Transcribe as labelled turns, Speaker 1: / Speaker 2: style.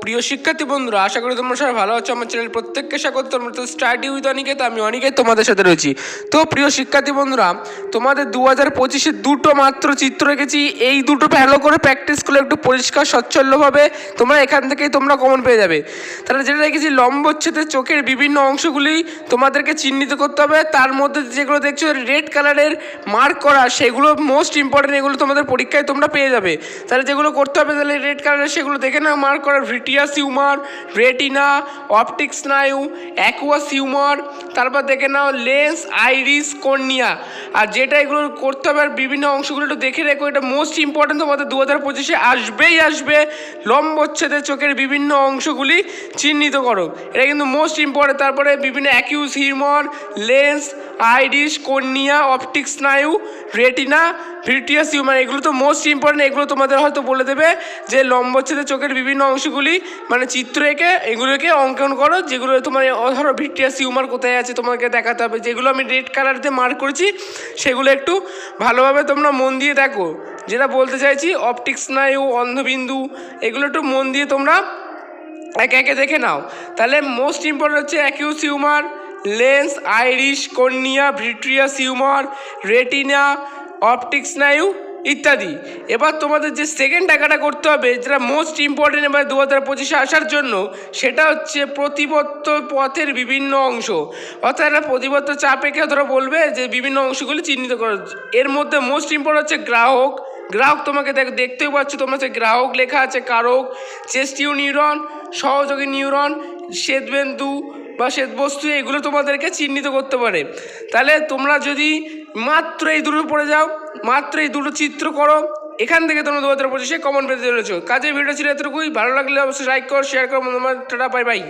Speaker 1: প্রিয় শিক্ষার্থী বন্ধুরা, আশা করি তোমরা সবাই ভালো আছো। আমার চ্যানেল প্রত্যেককে স্বাগত। তোমরা তো স্টাডি উইথ অনিকেত, আমি অনিকেত তোমাদের সাথে রয়েছি। তো প্রিয় শিক্ষার্থী বন্ধুরা, তোমাদের 2025-এ দুটো মাত্র চিত্র রেখেছি। এই দুটো ভালো করে প্র্যাকটিস করলে একটু পরিষ্কার স্বচ্ছলভাবে তোমরা এখান থেকেই তোমরা কমন পেয়ে যাবে। তাহলে যেটা রেখেছি, লম্বচ্ছেদের চোখের বিভিন্ন অংশগুলি তোমাদেরকে চিহ্নিত করতে হবে। তার মধ্যে যেগুলো দেখছো রেড কালারের মার্ক করা, সেগুলো মোস্ট ইম্পর্টেন্ট। এগুলো তোমাদের পরীক্ষায় তোমরা পেয়ে যাবে। তাহলে যেগুলো করতে হবে, তাহলে রেড কালারের সেগুলো দেখে নাও মার্ক করা: ভিট্রিয়াস হিউমার, রেটিনা, অপটিক স্নায়ু, অ্যাকুয়াস হিউমার। তারপর দেখে নাও লেন্স, আইরিস, কর্নিয়া। আর যেটা এগুলো করতে হবে, আর বিভিন্ন অংশগুলো একটু দেখে রেখো, এটা মোস্ট ইম্পর্টেন্ট। তোমাদের 2025-এ আসবে লম্বচ্ছেদের চোখের বিভিন্ন অংশগুলি চিহ্নিত করো, এটা কিন্তু মোস্ট ইম্পর্টেন্ট। তারপরে বিভিন্ন aqueous humour, lens, iris, cornea, optic স্নায়ু, রেটিনা, ভিট্রিয়াস হিউমার, এগুলো তো মোস্ট ইম্পর্টেন্ট। এগুলো তোমাদের হয়তো বলে দেবে যে লম্বচ্ছেদের চোখের বিভিন্ন অংশগুলি মানে চিত্র এঁকে এগুলোকে অঙ্কন করো। যেগুলো তোমার ধরো ভিট্রিয়াস হিউমার কোথায় আছে তোমাকে দেখাতে হবে। যেগুলো আমি রেড কালার দিয়ে মার্ক করেছি সেগুলো একটু ভালোভাবে তোমরা মন দিয়ে দেখো। যেটা বলতে চাইছি, অপটিক স্নায়ু, অন্ধবিন্দু, এগুলো একটু মন দিয়ে তোমরা একে একে দেখে নাও। তাহলে মোস্ট ইম্পর্টেন্ট হচ্ছে aqueous humour, lens, iris, cornea, vitreous humour, retina, optic স্নায়ু ইত্যাদি। এবার তোমাদের যে সেকেন্ড টাকাটা করতে হবে, যেটা মোস্ট ইম্পর্টেন্ট এবার 2025-এ আসার জন্য, সেটা হচ্ছে প্রতিবর্ত পথের বিভিন্ন অংশ। অর্থাৎ একটা প্রতিবর্ত চাপ এঁকে ধরো বলবে যে বিভিন্ন অংশগুলি চিহ্নিত করো। এর মধ্যে মোস্ট ইম্পর্টেন্ট হচ্ছে গ্রাহক। তোমাকে দেখতেও পাচ্ছ তোমরা, যে গ্রাহক লেখা আছে, কারক, চেস্টিউ নিউরন, সহযোগী নিউরন, শ্বেতবিন্দু বা শ্বেতবস্তু, এগুলো তোমাদেরকে চিহ্নিত করতে পারে। তাহলে তোমরা যদি মাত্র এই দুটো পড়ে যাও, মাত্র এই দুটো চিত্র করো, এখান থেকে তোমরা 2025-এ কমন পেতে চলেছো। কাজের ভিডিও ছিল এতটুকুই। ভালো লাগলে অবশ্যই লাইক করো, শেয়ার করো। Tata, bye bye.